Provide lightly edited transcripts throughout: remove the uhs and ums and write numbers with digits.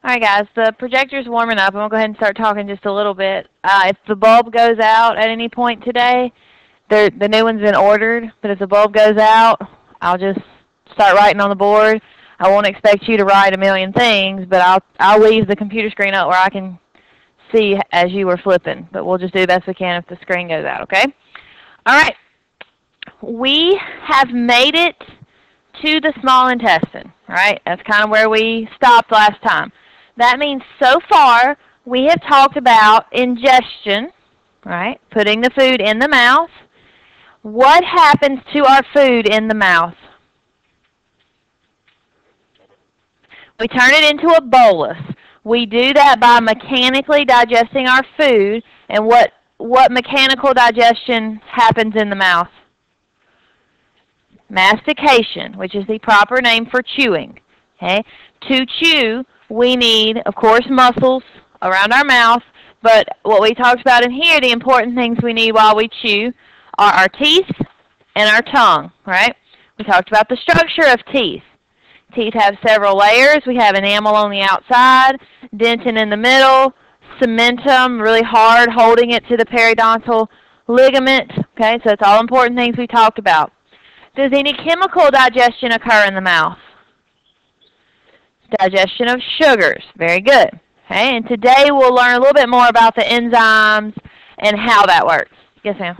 All right, guys, the projector's warming up. I'm going to go ahead and start talking just a little bit. If the bulb goes out at any point today, the new one's been ordered, but if the bulb goes out, I'll just start writing on the board. I won't expect you to write a million things, but I'll leave the computer screen up where I can see as you were flipping. But we'll just do the best we can if the screen goes out, okay? All right. We have made it to the small intestine, right? That's kind of where we stopped last time. That means so far we have talked about ingestion, right? Putting the food in the mouth. What happens to our food in the mouth? We turn it into a bolus. We do that by mechanically digesting our food. And what mechanical digestion happens in the mouth? Mastication, which is the proper name for chewing. Okay? To chew, we need, of course, muscles around our mouth, but what we talked about in here, the important things we need while we chew are our teeth and our tongue, right? We talked about the structure of teeth. Teeth have several layers. We have enamel on the outside, dentin in the middle, cementum, really hard, holding it to the periodontal ligament. Okay, so it's all important things we talked about. Does any chemical digestion occur in the mouth? Digestion of sugars. Very good. Okay, and today we'll learn a little bit more about the enzymes and how that works. Yes, ma'am?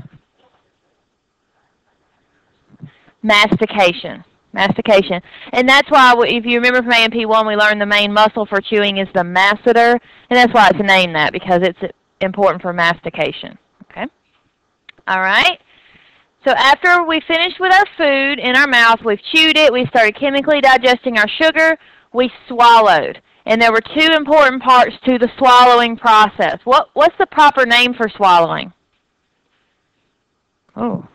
Mastication. Mastication. And that's why, if you remember from A&P1, we learned the main muscle for chewing is the masseter, and that's why it's named that, because it's important for mastication. Okay? All right? So after we finished with our food in our mouth, we've chewed it, we started chemically digesting our sugar, we swallowed. And there were two important parts to the swallowing process. What's the proper name for swallowing? Oh.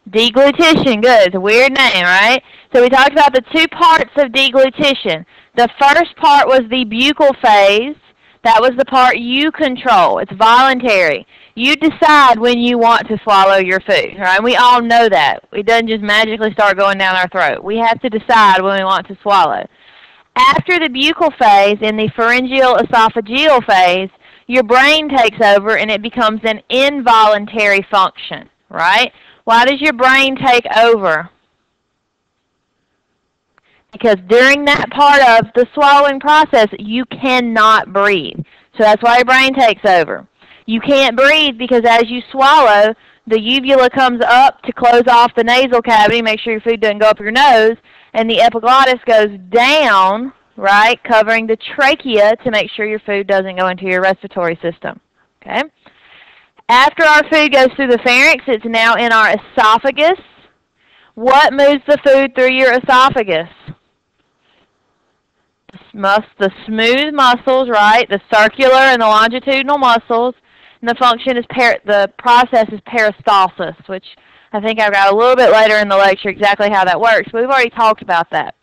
Deglutition. Good. It's a weird name, right? So we talked about the two parts of deglutition. The first part was the buccal phase. That was the part you control. It's voluntary. You decide when you want to swallow your food, right? We all know that. It doesn't just magically start going down our throat. We have to decide when we want to swallow. After the buccal phase, in the pharyngeal esophageal phase, your brain takes over and it becomes an involuntary function, right? Why does your brain take over? Because during that part of the swallowing process, you cannot breathe. So that's why your brain takes over. You can't breathe because as you swallow, the uvula comes up to close off the nasal cavity, make sure your food doesn't go up your nose, and the epiglottis goes down, right, covering the trachea to make sure your food doesn't go into your respiratory system. Okay? After our food goes through the pharynx, it's now in our esophagus. What moves the food through your esophagus? The smooth muscles, right? The circular and the longitudinal muscles. And the function is the process is peristalsis, which I think I've got a little bit later in the lecture exactly how that works. But we've already talked about that.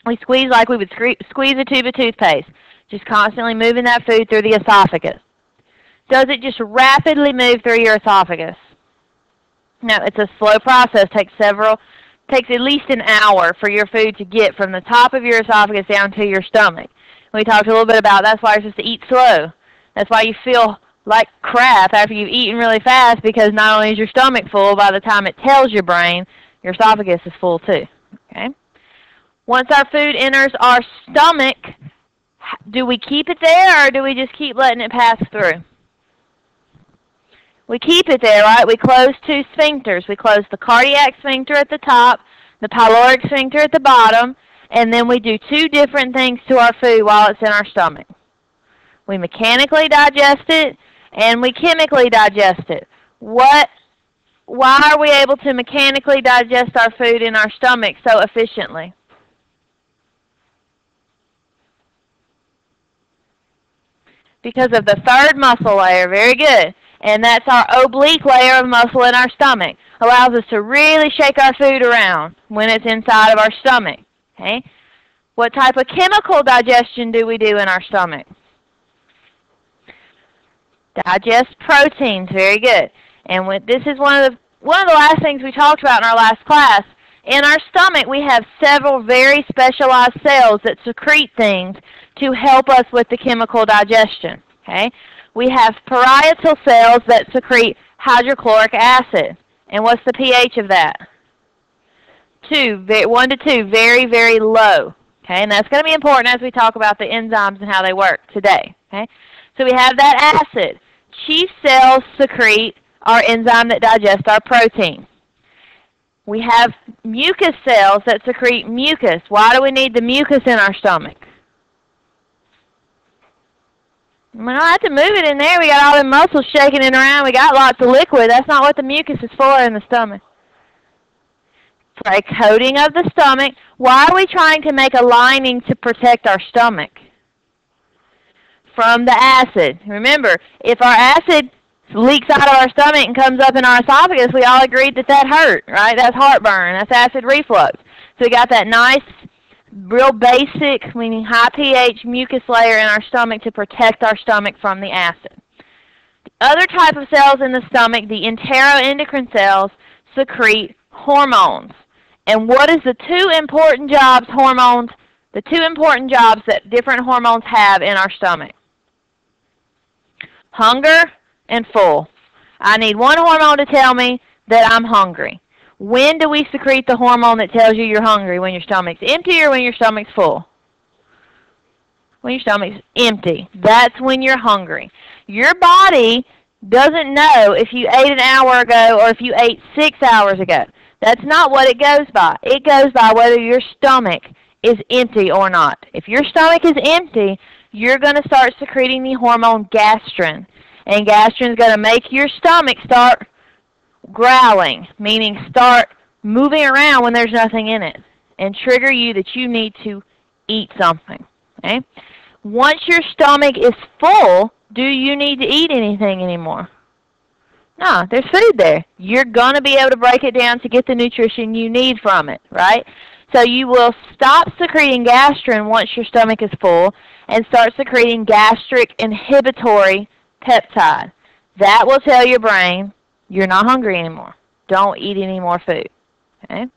We squeeze like we would squeeze a tube of toothpaste, just constantly moving that food through the esophagus. Does it just rapidly move through your esophagus? No, it's a slow process. Takes at least an hour for your food to get from the top of your esophagus down to your stomach. We talked a little bit about that's why you're supposed to eat slow. That's why you feel like crap after you've eaten really fast, because not only is your stomach full, by the time it tells your brain, your esophagus is full too. Okay? Once our food enters our stomach, do we keep it there or do we just keep letting it pass through? We keep it there, right? We close two sphincters. We close the cardiac sphincter at the top, the pyloric sphincter at the bottom, and then we do two different things to our food while it's in our stomach. We mechanically digest it, and we chemically digest it. Why are we able to mechanically digest our food in our stomach so efficiently? Because of the third muscle layer. Very good. And that's our oblique layer of muscle in our stomach. Allows us to really shake our food around when it's inside of our stomach. Okay? What type of chemical digestion do we do in our stomach? Digest proteins. Very good. And this is one of the last things we talked about in our last class In our stomach, we have several very specialized cells that secrete things to help us with the chemical digestion. Okay? We have parietal cells that secrete hydrochloric acid. And what's the pH of that? 1 to 2, very, very low. Okay? And that's going to be important as we talk about the enzymes and how they work today. Okay? So we have that acid. Chief cells secrete our enzyme that digests our protein. We have mucus cells that secrete mucus. Why do we need the mucus in our stomach? We don't have to move it in there. We got all the muscles shaking it around. We got lots of liquid. That's not what the mucus is for in the stomach. For a coating of the stomach. Why are we trying to make a lining to protect our stomach? From the acid. Remember, if our acid leaks out of our stomach and comes up in our esophagus, we all agreed that that hurt, right? That's heartburn. That's acid reflux. So we got that nice, real basic, meaning high pH mucus layer in our stomach to protect our stomach from the acid. The other type of cells in the stomach, the enteroendocrine cells, secrete hormones. And what is the two important jobs that different hormones have in our stomach? Hunger and full. I need one hormone to tell me that I'm hungry. When do we secrete the hormone that tells you you're hungry? When your stomach's empty or when your stomach's full? When your stomach's empty. That's when you're hungry. Your body doesn't know if you ate an hour ago or if you ate 6 hours ago. That's not what it goes by. It goes by whether your stomach is empty or not. If your stomach is empty, you're going to start secreting the hormone gastrin. And gastrin is going to make your stomach start growling, meaning start moving around when there's nothing in it, and trigger you that you need to eat something. Okay? Once your stomach is full, do you need to eat anything anymore? No, there's food there. You're going to be able to break it down to get the nutrition you need from it, right? So you will stop secreting gastrin once your stomach is full and start secreting gastric inhibitory peptide. That will tell your brain you're not hungry anymore. Don't eat any more food. Okay?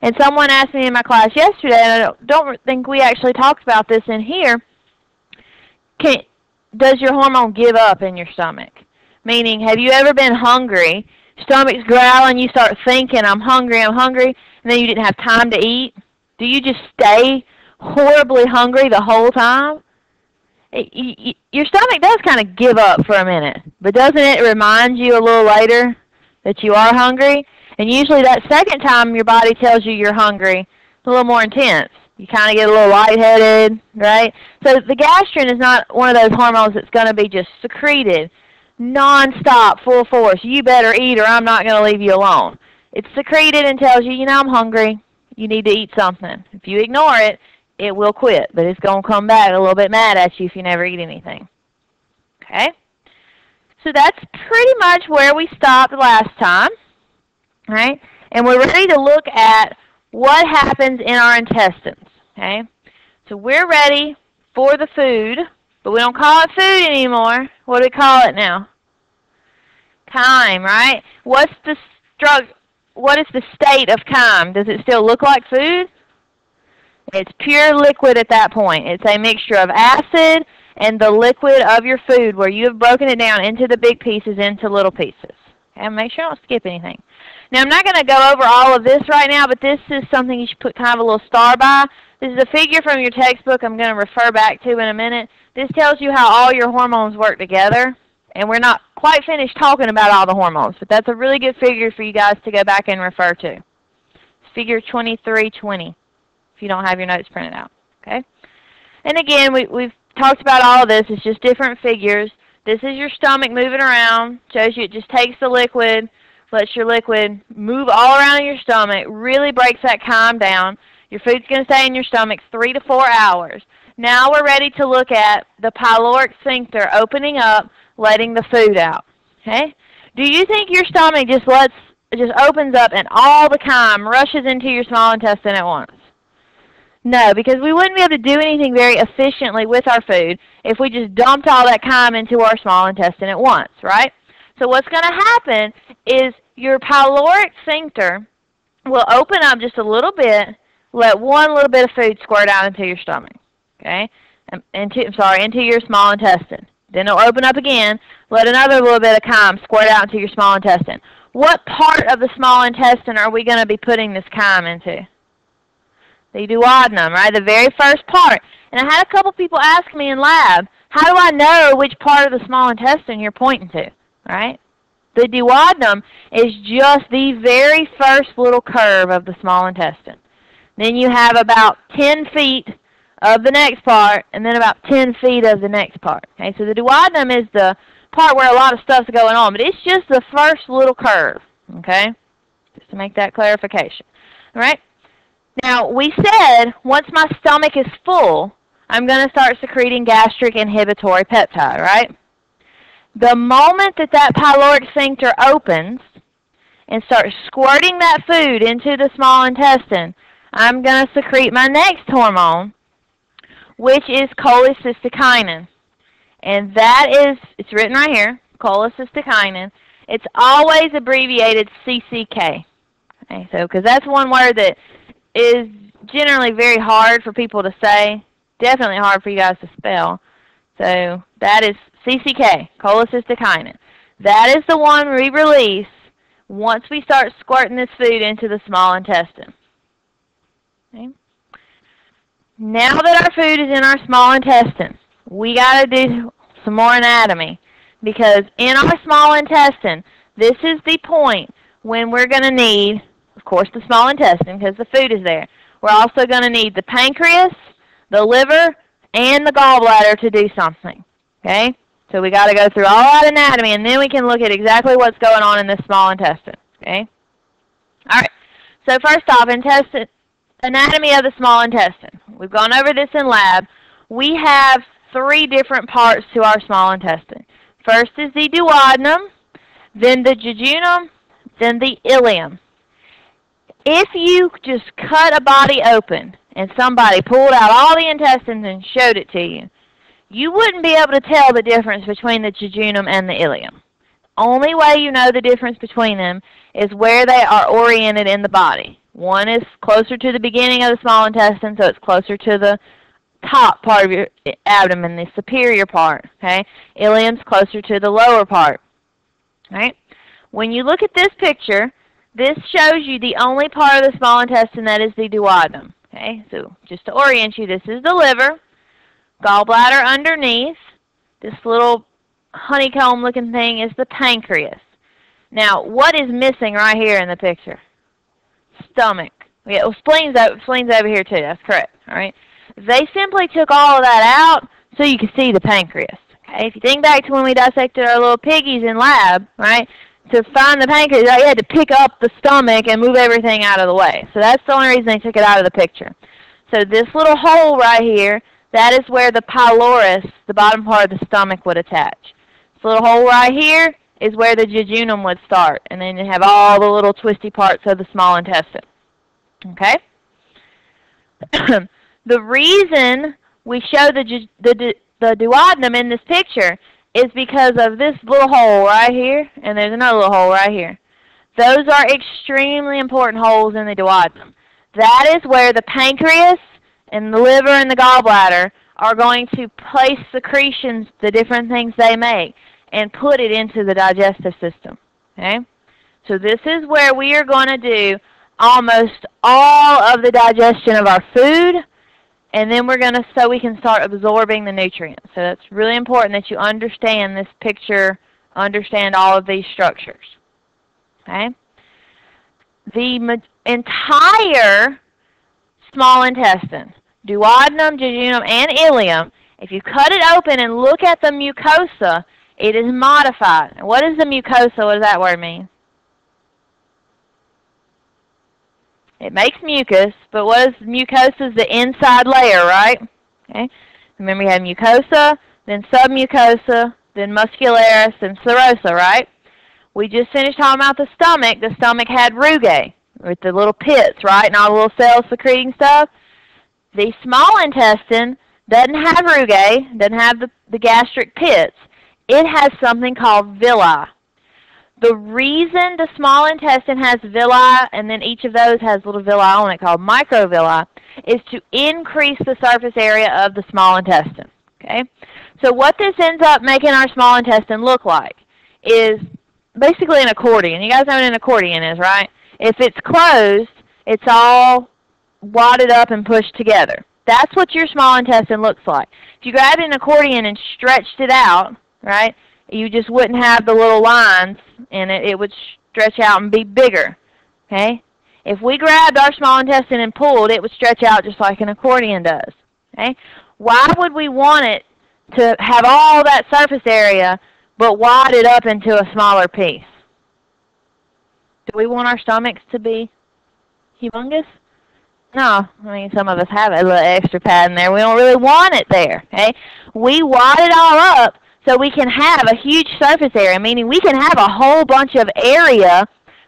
And someone asked me in my class yesterday, and I don't think we actually talked about this in here, does your hormone give up in your stomach? Meaning, have you ever been hungry, stomach's growling, you start thinking, I'm hungry, and then you didn't have time to eat? Do you just stay horribly hungry the whole time? Your stomach does kind of give up for a minute, but doesn't it remind you a little later that you are hungry? And usually that second time your body tells you you're hungry, it's a little more intense. You kind of get a little lightheaded, right? So the gastrin is not one of those hormones that's going to be just secreted non-stop, full force. You better eat or I'm not going to leave you alone. It's secreted and tells you, you know, I'm hungry. You need to eat something. If you ignore it, it will quit, but it's going to come back a little bit mad at you if you never eat anything. Okay? So that's pretty much where we stopped last time. All right? And we're ready to look at what happens in our intestines. Okay? So we're ready for the food, but we don't call it food anymore. What do we call it now? Chyme, right? What is the state of chyme? Does it still look like food? It's pure liquid at that point. It's a mixture of acid and the liquid of your food where you have broken it down into the big pieces into little pieces. Okay, make sure I don't skip anything. Now, I'm not going to go over all of this right now, but this is something you should put kind of a little star by. This is a figure from your textbook I'm going to refer back to in a minute. This tells you how all your hormones work together. And we're not quite finished talking about all the hormones, but that's a really good figure for you guys to go back and refer to. It's figure 2320. If you don't have your notes printed out, okay? And again, we've talked about all of this. It's just different figures. This is your stomach moving around. Shows you it just takes the liquid, lets your liquid move all around in your stomach, really breaks that chyme down. Your food's going to stay in your stomach 3 to 4 hours. Now we're ready to look at the pyloric sphincter opening up, letting the food out, okay? Do you think your stomach just opens up and all the chyme rushes into your small intestine at once? No, because we wouldn't be able to do anything very efficiently with our food if we just dumped all that chyme into our small intestine at once, right? So what's going to happen is your pyloric sphincter will open up just a little bit, let one little bit of food squirt out into your stomach, okay? Into your small intestine. Then it'll open up again, let another little bit of chyme squirt out into your small intestine. What part of the small intestine are we going to be putting this chyme into? The duodenum, right? The very first part. And I had a couple people ask me in lab, how do I know which part of the small intestine you're pointing to, right? The duodenum is just the very first little curve of the small intestine. Then you have about 10 feet of the next part, and then about 10 feet of the next part. Okay, so the duodenum is the part where a lot of stuff's going on, but it's just the first little curve, okay? Just to make that clarification. All right? Now, we said once my stomach is full, I'm going to start secreting gastric inhibitory peptide, right? The moment that that pyloric sphincter opens and starts squirting that food into the small intestine, I'm going to secrete my next hormone, which is cholecystokinin. And that is, it's written right here, cholecystokinin. It's always abbreviated CCK. Okay, so, because that's one word that is generally very hard for people to say, definitely hard for you guys to spell. So that is CCK, cholecystokinin. That is the one we release once we start squirting this food into the small intestine. Okay. Now that our food is in our small intestine, we got to do some more anatomy, because in our small intestine, this is the point when we're going to need, of course, the small intestine because the food is there. We're also going to need the pancreas, the liver, and the gallbladder to do something. Okay? So we got to go through all that anatomy, and then we can look at exactly what's going on in this small intestine. Okay? All right. So first off, anatomy of the small intestine. We've gone over this in lab. We have 3 different parts to our small intestine. First is the duodenum, then the jejunum, then the ileum. If you just cut a body open and somebody pulled out all the intestines and showed it to you, you wouldn't be able to tell the difference between the jejunum and the ileum. Only way you know the difference between them is where they are oriented in the body. One is closer to the beginning of the small intestine, so it's closer to the top part of your abdomen, the superior part. Okay, ileum's closer to the lower part. Right? When you look at this picture, this shows you the only part of the small intestine that is the duodenum. Okay, so just to orient you, this is the liver, gallbladder underneath. This little honeycomb-looking thing is the pancreas. Now, what is missing right here in the picture? Stomach. Yeah, well, spleen's over here too. That's correct. All right. They simply took all of that out so you could see the pancreas. Okay. If you think back to when we dissected our little piggies in lab, right? To find the pancreas, you had to pick up the stomach and move everything out of the way. So that's the only reason they took it out of the picture. So this little hole right here, that is where the pylorus, the bottom part of the stomach, would attach. This little hole right here is where the jejunum would start, and then you have all the little twisty parts of the small intestine. Okay? The reason we show the duodenum in this picture is because of this little hole right here, and there's another little hole right here. Those are extremely important holes in the duodenum. That is where the pancreas and the liver and the gallbladder are going to place secretions, the different things they make, and put it into the digestive system. Okay? So this is where we are going to do almost all of the digestion of our food, and then we're going to, so we can start absorbing the nutrients. So that's really important that you understand this picture, understand all of these structures. Okay? The entire small intestine, duodenum, jejunum, and ileum, if you cut it open and look at the mucosa, it is modified. And what is the mucosa? What does that word mean? It makes mucus, but what is mucosa? Is the inside layer, right? Okay. Remember, you have mucosa, then submucosa, then muscularis, and serosa, right? We just finished talking about the stomach. The stomach had rugae, with the little pits, right, and all the little cells secreting stuff. The small intestine doesn't have rugae, doesn't have the gastric pits. It has something called villi. The reason the small intestine has villi, and then each of those has little villi on it called microvilli, is to increase the surface area of the small intestine. Okay? So what this ends up making our small intestine look like is basically an accordion. You guys know what an accordion is, right? If it's closed, it's all wadded up and pushed together. That's what your small intestine looks like. If you grabbed an accordion and stretched it out, right, you just wouldn't have the little lines in it. It would stretch out and be bigger. Okay? If we grabbed our small intestine and pulled, it would stretch out just like an accordion does. Okay? Why would we want it to have all that surface area but wad it up into a smaller piece? Do we want our stomachs to be humongous? No. I mean, some of us have a little extra pad in there. We don't really want it there. Okay? We wad it all up so we can have a huge surface area, meaning we can have a whole bunch of area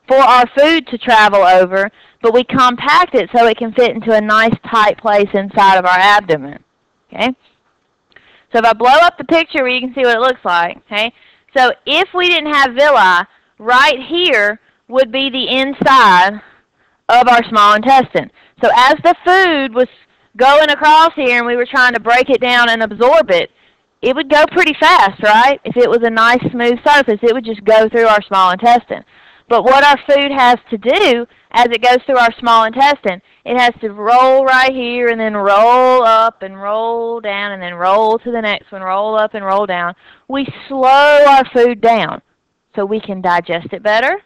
for our food to travel over, but we compact it so it can fit into a nice tight place inside of our abdomen. Okay? So if I blow up the picture, you can see what it looks like. Okay? So if we didn't have villi, right here would be the inside of our small intestine. So as the food was going across here and we were trying to break it down and absorb it, it would go pretty fast, right? If it was a nice smooth surface, it would just go through our small intestine. But what our food has to do as it goes through our small intestine, it has to roll right here and then roll up and roll down and then roll to the next one, roll up and roll down. We slow our food down so we can digest it better.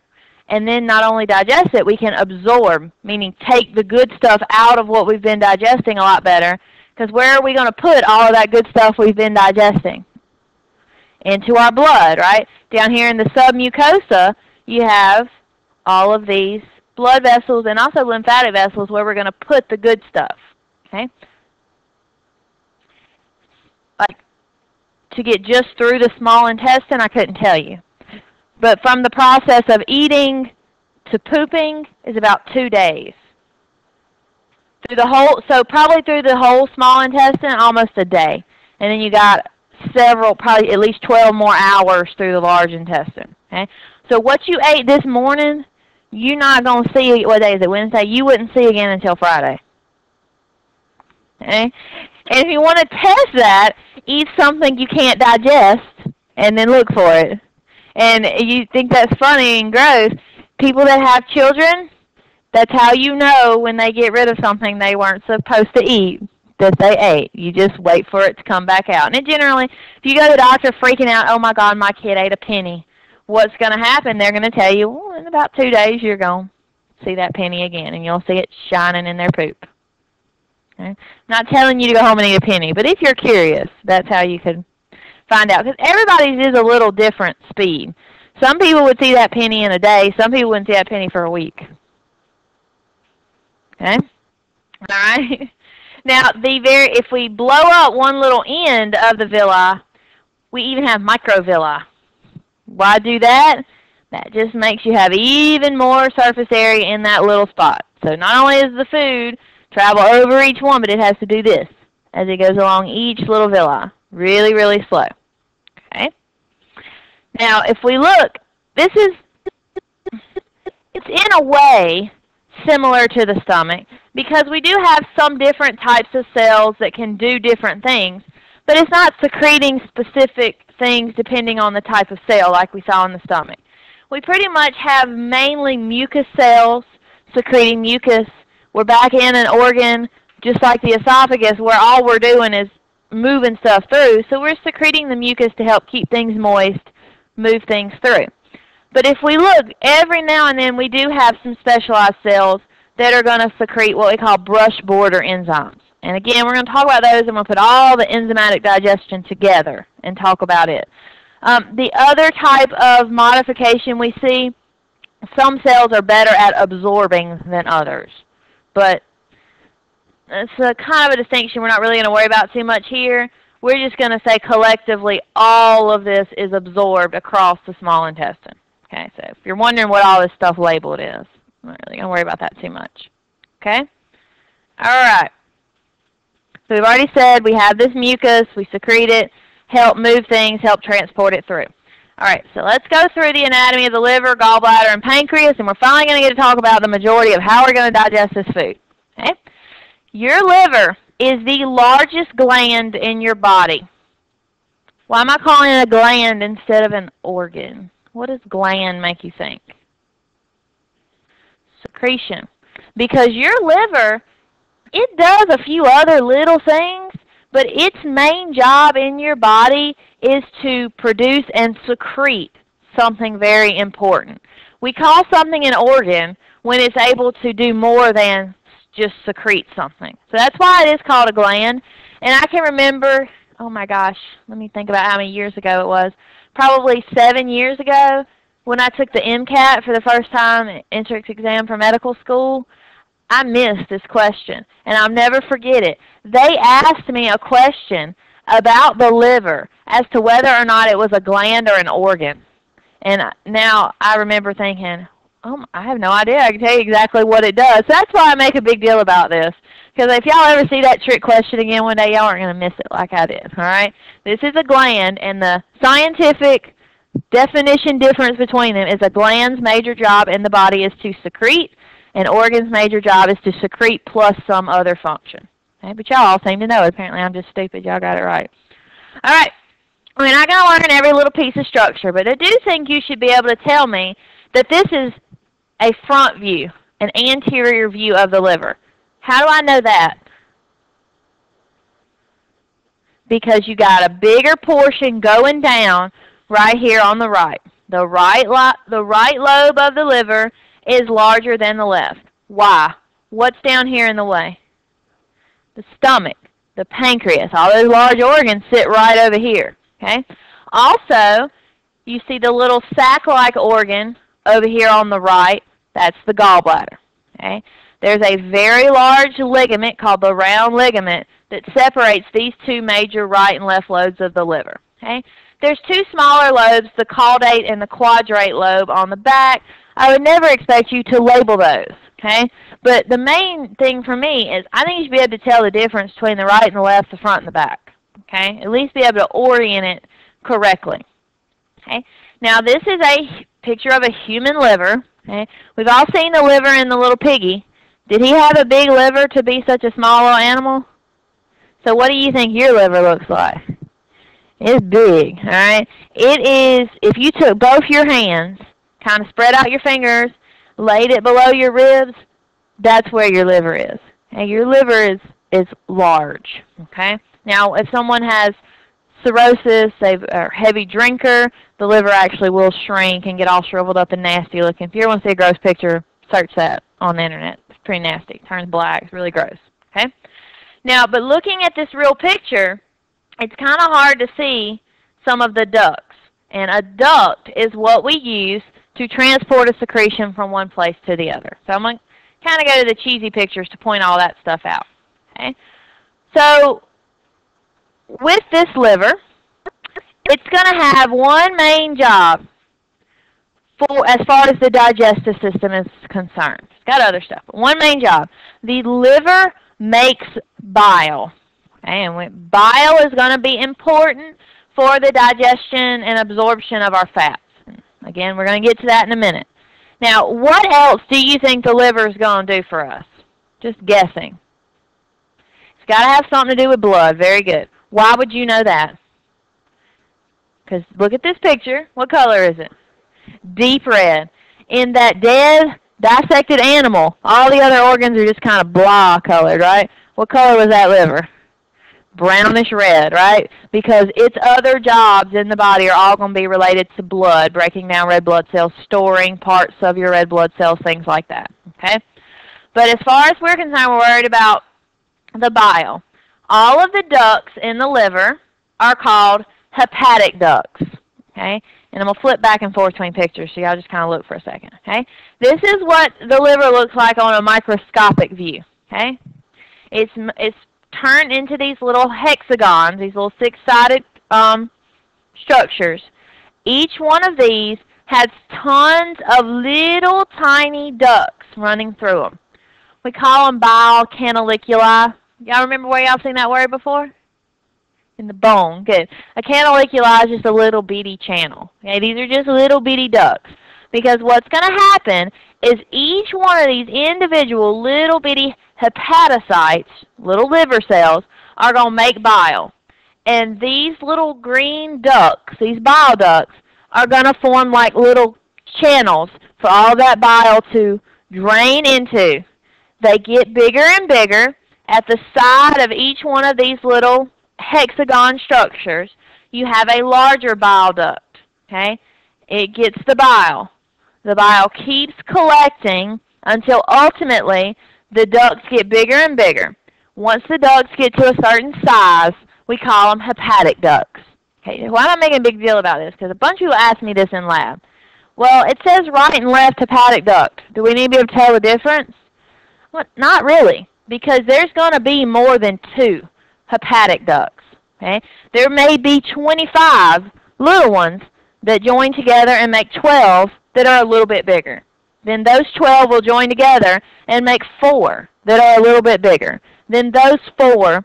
And then not only digest it, we can absorb, meaning take the good stuff out of what we've been digesting a lot better. Because where are we going to put all of that good stuff we've been digesting? Into our blood, right? Down here in the submucosa, you have all of these blood vessels and also lymphatic vessels where we're going to put the good stuff. Okay? Like, to get just through the small intestine, I couldn't tell you. But from the process of eating to pooping is about 2 days. Through the whole, so probably through the whole small intestine, almost a day. And then you got several, probably at least 12 more hours through the large intestine. Okay? So what you ate this morning, you're not going to see, what day is it, Wednesday? You wouldn't see again until Friday. Okay? And if you want to test that, eat something you can't digest and then look for it. And you think that's funny and gross. People that have children, that's how you know when they get rid of something they weren't supposed to eat that they ate. You just wait for it to come back out. And it generally, if you go to the doctor freaking out, oh my God, my kid ate a penny, what's going to happen? They're going to tell you, well, in about 2 days you're going to see that penny again, and you'll see it shining in their poop. Okay? I'm not telling you to go home and eat a penny, but if you're curious, that's how you could find out. Because everybody's is a little different speed. Some people would see that penny in a day. Some people wouldn't see that penny for a week. Okay? All right? Now, if we blow up one little end of the villi, we even have microvilli. Why do that? That just makes you have even more surface area in that little spot. So not only does the food travel over each one, but it has to do this as it goes along each little villi. Really, really slow. Okay? Now, if we look, it's in a way similar to the stomach because we do have some different types of cells that can do different things, but it's not secreting specific things depending on the type of cell like we saw in the stomach. We pretty much have mainly mucus cells secreting mucus. We're back in an organ just like the esophagus where all we're doing is moving stuff through. So we're secreting the mucus to help keep things moist, move things through. But if we look, every now and then we do have some specialized cells that are going to secrete what we call brush border enzymes. And again, we're going to talk about those. I'm going to put all the enzymatic digestion together and talk about it. The other type of modification we see, some cells are better at absorbing than others. But it's a kind of a distinction we're not really going to worry about too much here. We're just going to say collectively all of this is absorbed across the small intestine. Okay, so if you're wondering what all this stuff labeled is, I'm not really going to worry about that too much. Okay? All right. So we've already said we have this mucus, we secrete it, help move things, help transport it through. All right, so let's go through the anatomy of the liver, gallbladder, and pancreas, and we're finally going to get to talk about the majority of how we're going to digest this food. Okay? Your liver is the largest gland in your body. Why am I calling it a gland instead of an organ? What does gland make you think? Secretion. Because your liver, it does a few other little things, but its main job in your body is to produce and secrete something very important. We call something an organ when it's able to do more than just secrete something. So that's why it is called a gland. And I can remember, oh my gosh, let me think about how many years ago it was. Probably 7 years ago when I took the MCAT for the first time, entrance exam for medical school. I missed this question, and I'll never forget it. They asked me a question about the liver as to whether or not it was a gland or an organ. And now I remember thinking, oh, I have no idea. I can tell you exactly what it does. So that's why I make a big deal about this. Because if y'all ever see that trick question again one day, y'all aren't going to miss it like I did. All right? This is a gland, and the scientific definition difference between them is a gland's major job in the body is to secrete, and organ's major job is to secrete plus some other function. Okay? But y'all all seem to know it. Apparently I'm just stupid. Y'all got it right. All right. We're not going to learn every little piece of structure, but I do think you should be able to tell me that this is a front view, an anterior view of the liver. How do I know that? Because you got a bigger portion going down right here on the right. The right lobe of the liver is larger than the left. Why? What's down here in the way? The stomach, the pancreas, all those large organs sit right over here. Okay? Also, you see the little sac-like organ over here on the right. That's the gallbladder. Okay? There's a very large ligament called the round ligament that separates these two major right and left lobes of the liver. Okay? There's two smaller lobes, the caudate and the quadrate lobe on the back. I would never expect you to label those. Okay? But the main thing for me is I think you should be able to tell the difference between the right and the left, the front and the back. Okay? At least be able to orient it correctly. Okay? Now this is a picture of a human liver. Okay? We've all seen the liver in the little piggy. Did he have a big liver to be such a small little animal? So what do you think your liver looks like? It's big, all right? It is, if you took both your hands, kind of spread out your fingers, laid it below your ribs, that's where your liver is. Okay? Your liver is large, okay? Now, if someone has cirrhosis, they're a heavy drinker, the liver actually will shrink and get all shriveled up and nasty looking. If you ever want to see a gross picture, search that on the internet. It's pretty nasty. It turns black. It's really gross. Okay? Now, but looking at this real picture, it's kind of hard to see some of the ducts. And a duct is what we use to transport a secretion from one place to the other. So I'm going to kind of go to the cheesy pictures to point all that stuff out. Okay? So with this liver, it's going to have one main job as far as the digestive system is concerned. It's got other stuff, but one main job. The liver makes bile. Okay? And bile is going to be important for the digestion and absorption of our fats. Again, we're going to get to that in a minute. Now, what else do you think the liver is going to do for us? Just guessing. It's got to have something to do with blood. Very good. Why would you know that? Because look at this picture. What color is it? Deep red. In that dead, dissected animal, all the other organs are just kind of blah colored, right? What color was that liver? Brownish red, right? Because its other jobs in the body are all going to be related to blood, breaking down red blood cells, storing parts of your red blood cells, things like that. Okay? But as far as we're concerned, we're worried about the bile. All of the ducts in the liver are called hepatic ducts. Okay? And I'm going to flip back and forth between pictures, so y'all just kind of look for a second. Okay? This is what the liver looks like on a microscopic view. Okay? It's turned into these little hexagons, these little six-sided structures. Each one of these has tons of little tiny ducts running through them. We call them bile canaliculi. Y'all remember where y'all seen that word before? In the bone. Good. A canaliculi is just a little bitty channel. Okay, these are just little bitty ducts. Because what's going to happen is each one of these individual little bitty hepatocytes, little liver cells, are going to make bile. And these little green ducts, these bile ducts, are going to form like little channels for all that bile to drain into. They get bigger and bigger. At the side of each one of these little hexagon structures, you have a larger bile duct. Okay? It gets the bile. The bile keeps collecting until ultimately the ducts get bigger and bigger. Once the ducts get to a certain size, we call them hepatic ducts. Okay, why am I making a big deal about this? Because a bunch of people ask me this in lab. Well, it says right and left hepatic duct. Do we need to be able to tell the difference? Well, not really, because there's going to be more than 2 hepatic ducts. Okay? There may be 25 little ones that join together and make 12 that are a little bit bigger. Then those 12 will join together and make 4 that are a little bit bigger. Then those 4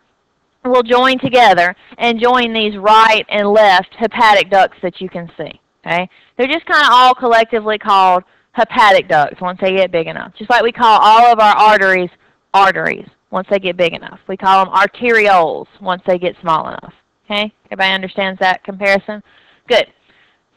will join together and join these right and left hepatic ducts that you can see. Okay? They're just kind of all collectively called hepatic ducts once they get big enough. Just like we call all of our arteries arteries once they get big enough. We call them arterioles once they get small enough. Okay? Everybody understands that comparison? Good.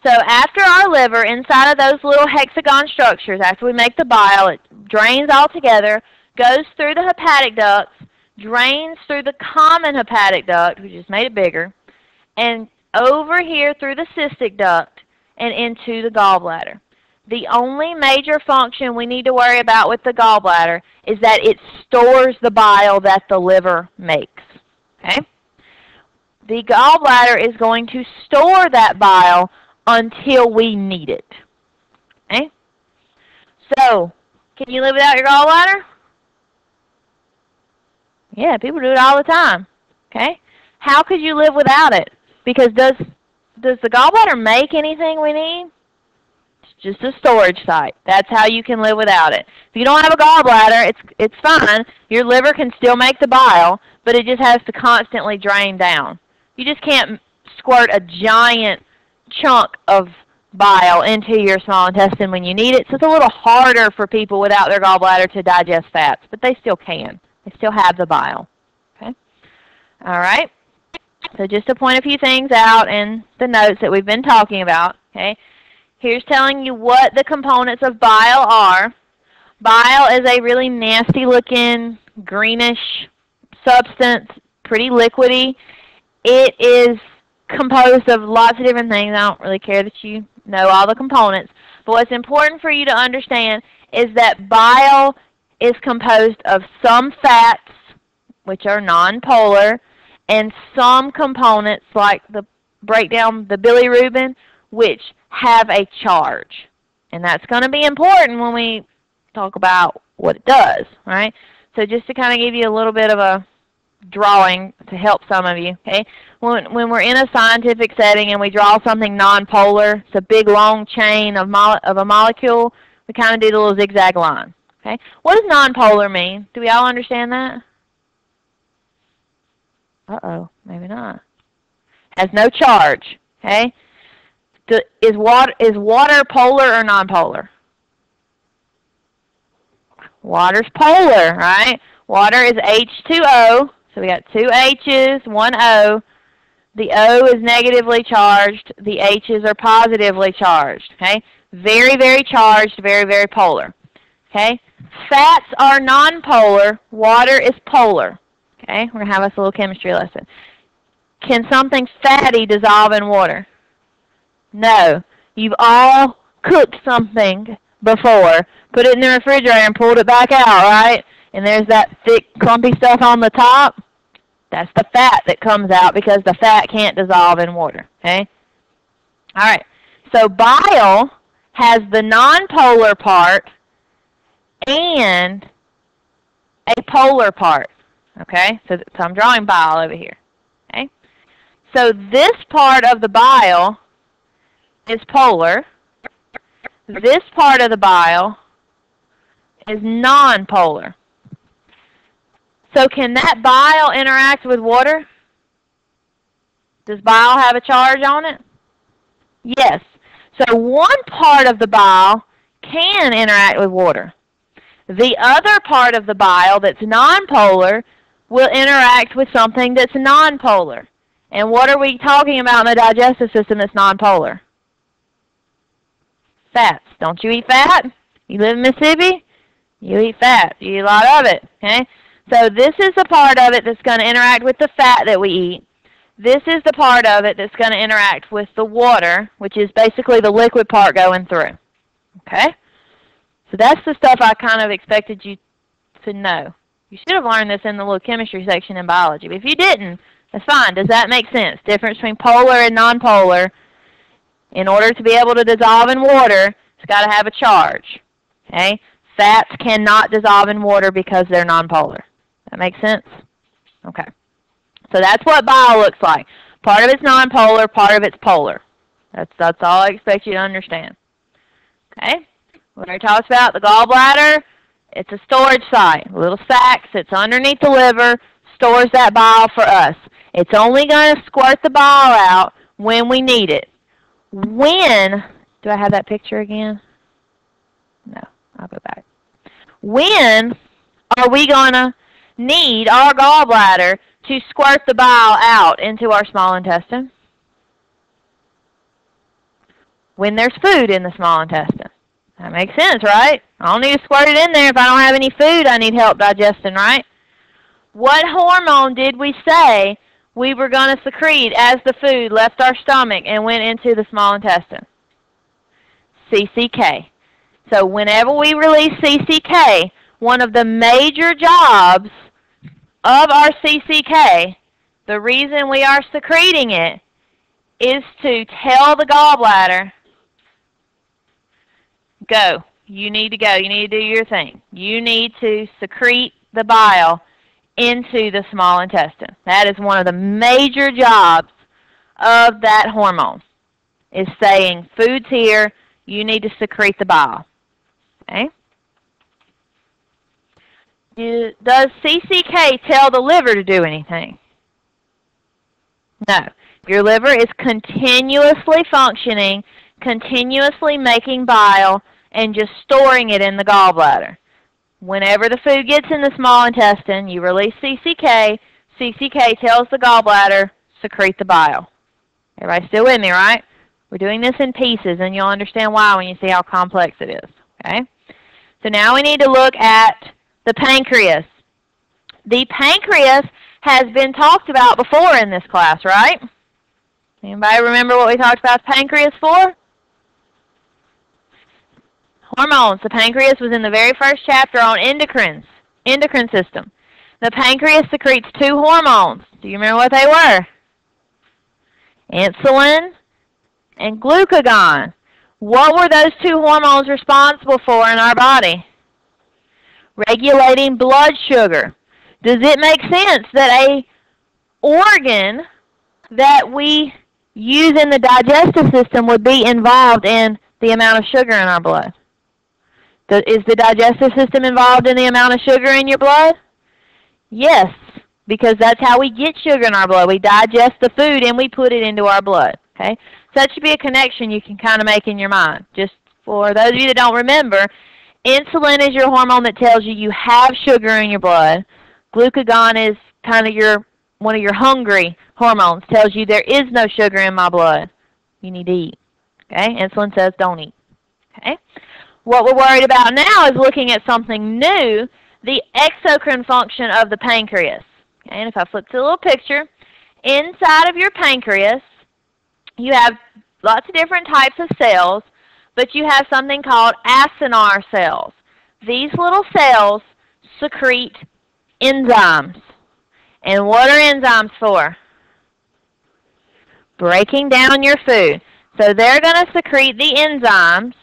So after our liver, inside of those little hexagon structures, after we make the bile, it drains all together, goes through the hepatic ducts, drains through the common hepatic duct, we just made it bigger, and over here through the cystic duct and into the gallbladder. The only major function we need to worry about with the gallbladder is that it stores the bile that the liver makes. Okay? The gallbladder is going to store that bile until we need it. Okay? So, can you live without your gallbladder? Yeah, people do it all the time. Okay? How could you live without it? Because does the gallbladder make anything we need? It's just a storage site. That's how you can live without it. If you don't have a gallbladder, it's fine. Your liver can still make the bile, but it just has to constantly drain down. You just can't squirt a giant chunk of bile into your small intestine when you need it. So it's a little harder for people without their gallbladder to digest fats, but they still can. They still have the bile. Okay? All right. So just to point a few things out in the notes that we've been talking about. Okay? Here's telling you what the components of bile are. Bile is a really nasty looking greenish substance, pretty liquidy. It is composed of lots of different things. I don't really care that you know all the components. But what's important for you to understand is that bile is composed of some fats, which are nonpolar, and some components like the breakdown, the bilirubin, which have a charge. And that's going to be important when we talk about what it does, right? So just to kind of give you a little bit of a drawing to help some of you, okay? When we're in a scientific setting and we draw something nonpolar, it's a big long chain of a molecule, we kind of do the little zigzag line, okay? What does nonpolar mean? Do we all understand that? Uh-oh, maybe not. Has no charge, okay? Is water polar or nonpolar? Water's polar, right? Water is H2O. So we got 2 H's, 1 O. The O is negatively charged. The H's are positively charged. Okay? Very, very charged, very, very polar. Okay? Fats are nonpolar. Water is polar. Okay? We're going to have us a little chemistry lesson. Can something fatty dissolve in water? No. You've all cooked something before, put it in the refrigerator and pulled it back out, right? And there's that thick, clumpy stuff on the top. That's the fat that comes out because the fat can't dissolve in water, okay? All right, so bile has the nonpolar part and a polar part, okay? So I'm drawing bile over here, okay? So this part of the bile is polar. This part of the bile is nonpolar. So can that bile interact with water? Does bile have a charge on it? Yes. So one part of the bile can interact with water. The other part of the bile that's nonpolar will interact with something that's nonpolar. And what are we talking about in the digestive system that's nonpolar? Fats. Don't you eat fat? You live in Mississippi? You eat fat. You eat a lot of it. Okay? So this is the part of it that's going to interact with the fat that we eat. This is the part of it that's going to interact with the water, which is basically the liquid part going through. Okay? So that's the stuff I kind of expected you to know. You should have learned this in the little chemistry section in biology. But if you didn't, that's fine. Does that make sense? Difference between polar and nonpolar. In order to be able to dissolve in water, it's got to have a charge. Okay? Fats cannot dissolve in water because they're nonpolar. That makes sense? Okay. So that's what bile looks like. Part of it's nonpolar, part of it's polar. That's all I expect you to understand. Okay? We already talked about the gallbladder. It's a storage site. A little sac sits underneath the liver, stores that bile for us. It's only going to squirt the bile out when we need it. When, do I have that picture again? No, I'll go back. When are we going to need our gallbladder to squirt the bile out into our small intestine? When there's food in the small intestine. That makes sense, right? I don't need to squirt it in there if I don't have any food I need help digesting, right? What hormone did we say we were going to secrete as the food left our stomach and went into the small intestine? CCK. So whenever we release CCK, one of the major jobs of our CCK, the reason we are secreting it, is to tell the gallbladder, go. You need to go. You need to do your thing. You need to secrete the bile into the small intestine. That is one of the major jobs of that hormone, is saying, food's here, you need to secrete the bile. Okay? Does CCK tell the liver to do anything? No. Your liver is continuously functioning, continuously making bile, and just storing it in the gallbladder. Whenever the food gets in the small intestine, you release CCK. CCK tells the gallbladder, secrete the bile. Everybody still with me, right? We're doing this in pieces, and you'll understand why when you see how complex it is. Okay? So now we need to look at the pancreas. The pancreas has been talked about before in this class, right? Anybody remember what we talked about the pancreas for? Hormones. The pancreas was in the very first chapter on endocrine system. The pancreas secretes two hormones. Do you remember what they were? Insulin and glucagon. What were those two hormones responsible for in our body? Regulating blood sugar. Does it make sense that a organ that we use in the digestive system would be involved in the amount of sugar in our blood? Is the digestive system involved in the amount of sugar in your blood? Yes, because that's how we get sugar in our blood. We digest the food and we put it into our blood. Okay? So that should be a connection you can kind of make in your mind. Just for those of you that don't remember, insulin is your hormone that tells you you have sugar in your blood. Glucagon is kind of one of your hungry hormones, tells you there is no sugar in my blood. You need to eat. Okay? Insulin says don't eat. Okay? What we're worried about now is looking at something new, the exocrine function of the pancreas. Okay? And if I flip to a little picture, inside of your pancreas, you have lots of different types of cells, but you have something called acinar cells. These little cells secrete enzymes. And what are enzymes for? Breaking down your food. So they're going to secrete the enzymes.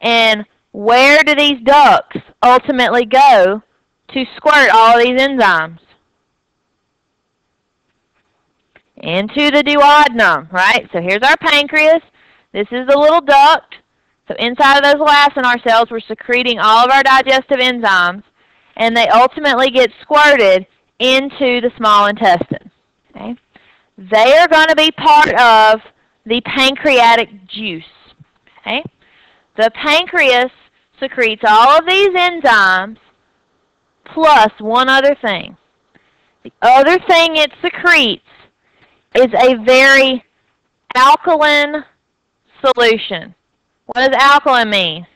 And where do these ducts ultimately go to squirt all these enzymes? Into the duodenum, right? So here's our pancreas. This is the little duct. So inside of those little acinar cells, we're secreting all of our digestive enzymes, and they ultimately get squirted into the small intestine. Okay? They are going to be part of the pancreatic juice. Okay? The pancreas secretes all of these enzymes plus one other thing. The other thing it secretes is a very alkaline solution. What does alkaline mean?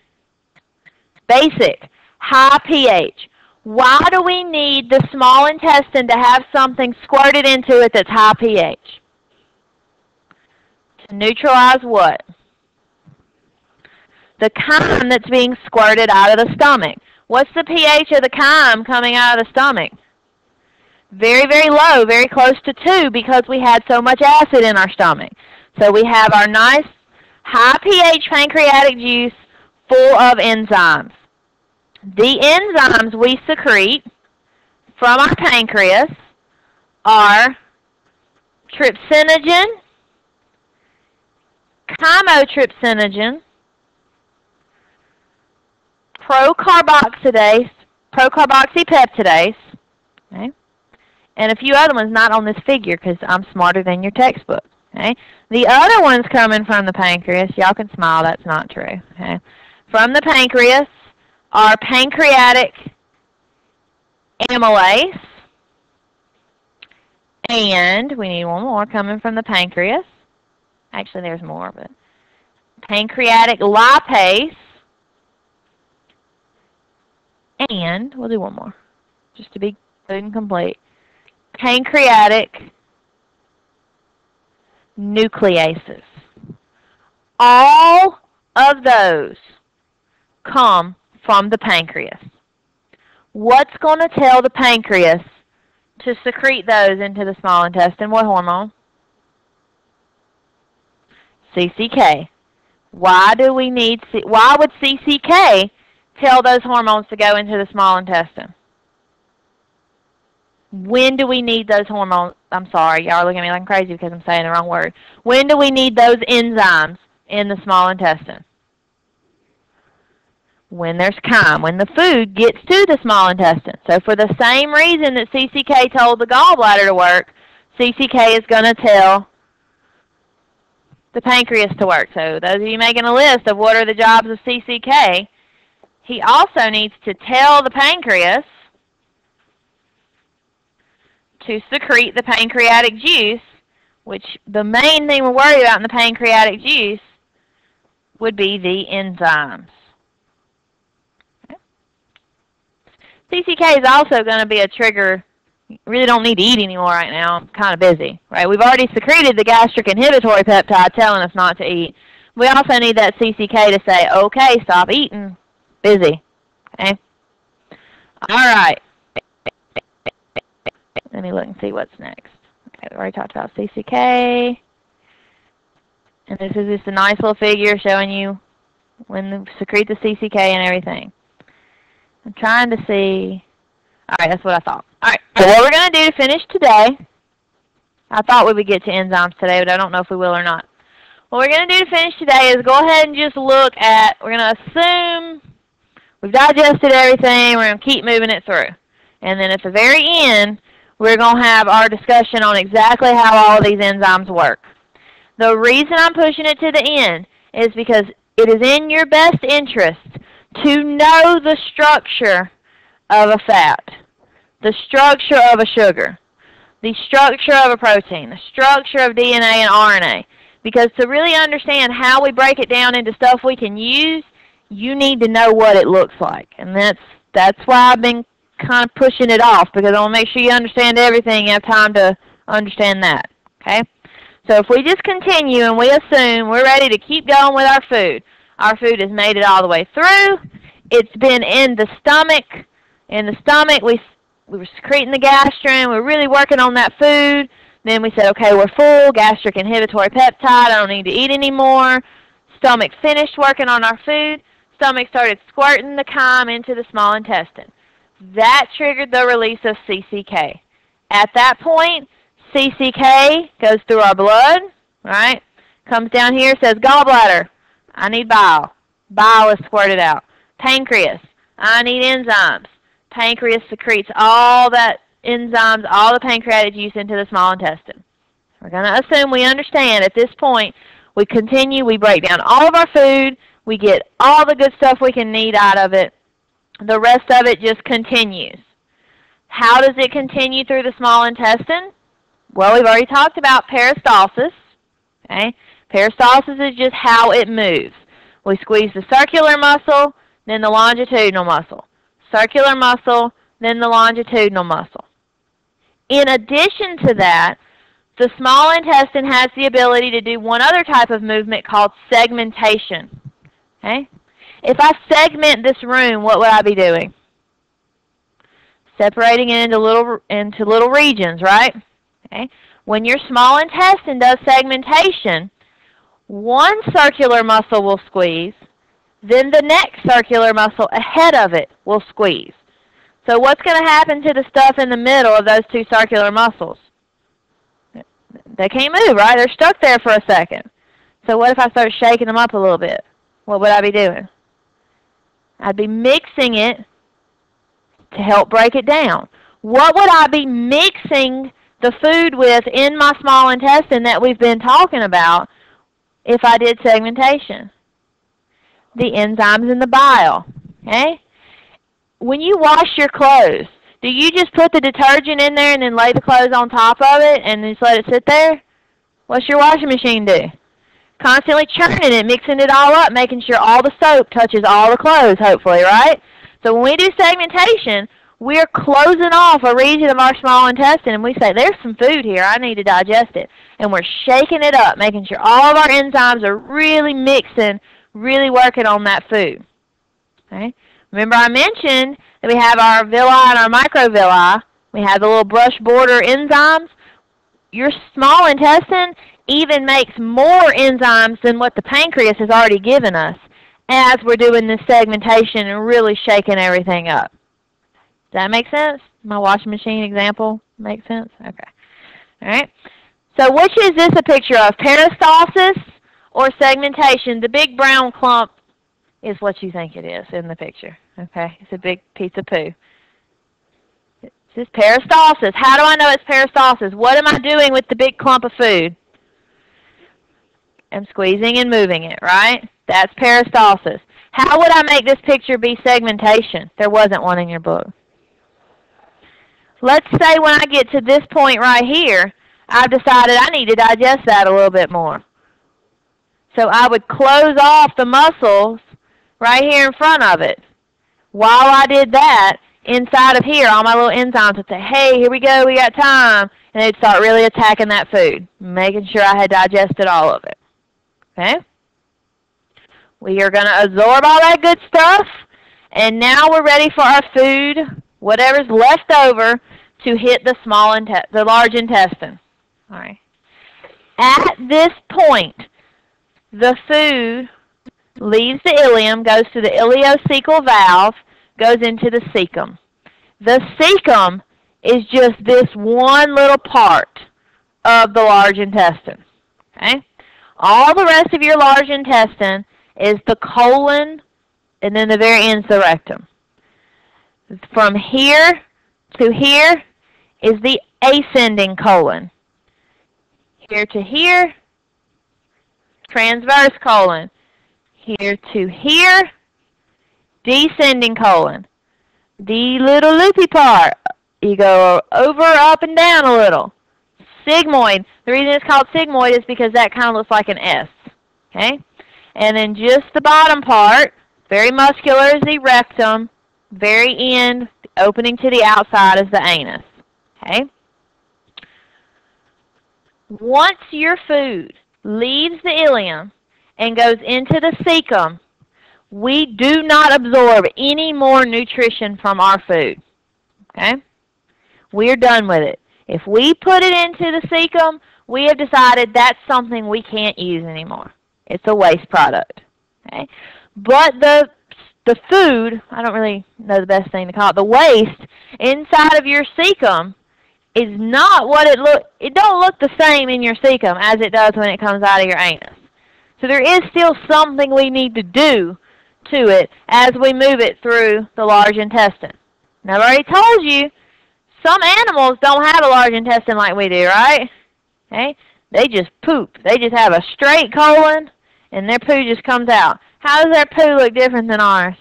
Basic, high pH. Why do we need the small intestine to have something squirted into it that's high pH? To neutralize what? The chyme that's being squirted out of the stomach. What's the pH of the chyme coming out of the stomach? Very, very low, very close to 2 because we had so much acid in our stomach. So we have our nice high pH pancreatic juice full of enzymes. The enzymes we secrete from our pancreas are trypsinogen, chymotrypsinogen, procarboxypeptidase, okay, and a few other ones not on this figure because I'm smarter than your textbook. Okay. The other ones coming from the pancreas, y'all can smile, that's not true. Okay. From the pancreas are pancreatic amylase, and we need one more coming from the pancreas. Actually, there's more, but pancreatic lipase, and we'll do one more, just to be good and complete. Pancreatic nucleases. All of those come from the pancreas. What's going to tell the pancreas to secrete those into the small intestine? What hormone? CCK. Why would CCK tell those hormones to go into the small intestine? When do we need those hormones? I'm sorry, y'all are looking at me like I'm crazy because I'm saying the wrong word. When do we need those enzymes in the small intestine? When there's chyme, when the food gets to the small intestine. So for the same reason that CCK told the gallbladder to work, CCK is going to tell the pancreas to work. So those of you making a list of what are the jobs of CCK, he also needs to tell the pancreas to secrete the pancreatic juice, which the main thing we're worried about in the pancreatic juice would be the enzymes. Okay. CCK is also going to be a trigger. You really don't need to eat anymore right now. I'm kind of busy, right? We've already secreted the gastric inhibitory peptide telling us not to eat. We also need that CCK to say, okay, stop eating. Busy. Okay? All right. Let me look and see what's next. Okay, we already talked about CCK. And this is just a nice little figure showing you when to secrete the CCK and everything. I'm trying to see. All right, that's what I thought. All right, so what we're going to do to finish today, I thought we would get to enzymes today, but I don't know if we will or not. What we're going to do to finish today is go ahead and just look at, we're going to assume we've digested everything, we're going to keep moving it through. And then at the very end, we're going to have our discussion on exactly how all of these enzymes work. The reason I'm pushing it to the end is because it is in your best interest to know the structure of a fat, the structure of a sugar, the structure of a protein, the structure of DNA and RNA. Because to really understand how we break it down into stuff we can use, you need to know what it looks like. And that's why I've been kind of pushing it off, because I want to make sure you understand everything. You have time to understand that. Okay? So if we just continue and we assume we're ready to keep going with our food has made it all the way through. It's been in the stomach. In the stomach, we were secreting the gastrin. We're really working on that food. Then we said, okay, we're full. Gastric inhibitory peptide. I don't need to eat anymore. Stomach finished working on our food. Stomach started squirting the chyme into the small intestine. That triggered the release of CCK. At that point, CCK goes through our blood, right? Comes down here, says gallbladder, I need bile. Bile is squirted out. Pancreas, I need enzymes. Pancreas secretes all that enzymes, all the pancreatic juice into the small intestine. We're going to assume we understand at this point. We continue, we break down all of our food, we get all the good stuff we can need out of it. The rest of it just continues. How does it continue through the small intestine? Well, we've already talked about peristalsis. Okay? Peristalsis is just how it moves. We squeeze the circular muscle, then the longitudinal muscle. Circular muscle, then the longitudinal muscle. In addition to that, the small intestine has the ability to do one other type of movement called segmentation. Okay? If I segment this room, what would I be doing? Separating it into little regions, right? Okay? When your small intestine does segmentation, one circular muscle will squeeze, then the next circular muscle ahead of it will squeeze. So what's going to happen to the stuff in the middle of those two circular muscles? They can't move, right? They're stuck there for a second. So what if I start shaking them up a little bit? What would I be doing? I'd be mixing it to help break it down. What would I be mixing the food with in my small intestine that we've been talking about if I did segmentation? The enzymes in the bile. Okay? When you wash your clothes, do you just put the detergent in there and then lay the clothes on top of it and just let it sit there? What's your washing machine do? Constantly churning it, mixing it all up, making sure all the soap touches all the clothes, hopefully, right? So when we do segmentation, we're closing off a region of our small intestine, and we say, there's some food here, I need to digest it. And we're shaking it up, making sure all of our enzymes are really mixing, really working on that food. Okay? Remember I mentioned that we have our villi and our microvilli. We have the little brush border enzymes. Your small intestine even makes more enzymes than what the pancreas has already given us as we're doing this segmentation and really shaking everything up. Does that make sense? My washing machine example makes sense? Okay. All right. So which is this a picture of? Peristalsis or segmentation? The big brown clump is what you think it is in the picture. Okay. It's a big piece of poo. This is peristalsis. How do I know it's peristalsis? What am I doing with the big clump of food? I'm squeezing and moving it, right? That's peristalsis. How would I make this picture be segmentation? There wasn't one in your book. Let's say when I get to this point right here, I've decided I need to digest that a little bit more. So I would close off the muscles right here in front of it. While I did that, inside of here, all my little enzymes would say, hey, here we go, we got time. And they'd start really attacking that food, making sure I had digested all of it. Okay? We are going to absorb all that good stuff, and now we're ready for our food, whatever's left over, to hit the large intestine. All right. At this point, the food leaves the ileum, goes to the ileocecal valve, goes into the cecum. The cecum is just this one little part of the large intestine. Okay? All the rest of your large intestine is the colon, and then the very end is the rectum. From here to here is the ascending colon. Here to here, transverse colon. Here to here, descending colon. The little loopy part, you go over, up, and down a little. Sigmoid. The reason it's called sigmoid is because that kind of looks like an S. Okay? And then just the bottom part, very muscular, is the rectum. Very end, the opening to the outside, is the anus. Okay? Once your food leaves the ileum and goes into the cecum, we do not absorb any more nutrition from our food. Okay? We're done with it. If we put it into the cecum, we have decided that's something we can't use anymore. It's a waste product. Okay? But the food, I don't really know the best thing to call it, the waste inside of your cecum is not what it don't look the same in your cecum as it does when it comes out of your anus. So there is still something we need to do to it as we move it through the large intestine. Now I've already told you, Some animals don't have a large intestine like we do, right? Okay? They just poop. They just have a straight colon, and their poo just comes out. How does their poo look different than ours?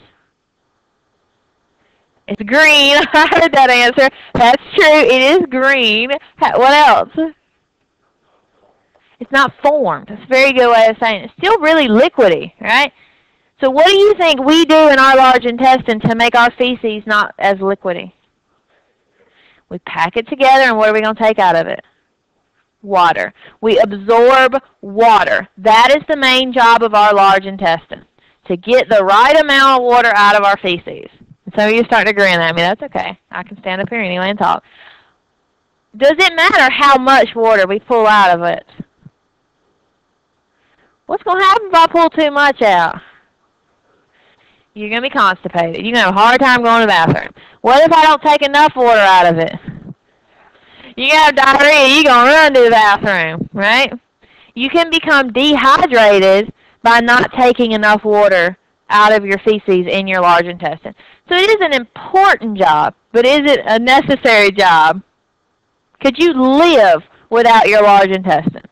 It's green. I heard that answer. That's true. It is green. What else? It's not formed. That's a very good way of saying it. It's still really liquidy, right? So what do you think we do in our large intestine to make our feces not as liquidy? We pack it together, and what are we going to take out of it? Water. We absorb water. That is the main job of our large intestine, to get the right amount of water out of our feces. And some of you start to grin at me. That's okay. I can stand up here anyway and talk. Does it matter how much water we pull out of it? What's going to happen if I pull too much out? You're going to be constipated. You're going to have a hard time going to the bathroom. What if I don't take enough water out of it? You're going to have diarrhea. You're going to run to the bathroom, right? You can become dehydrated by not taking enough water out of your feces in your large intestine. So it is an important job, but is it a necessary job? Could you live without your large intestine?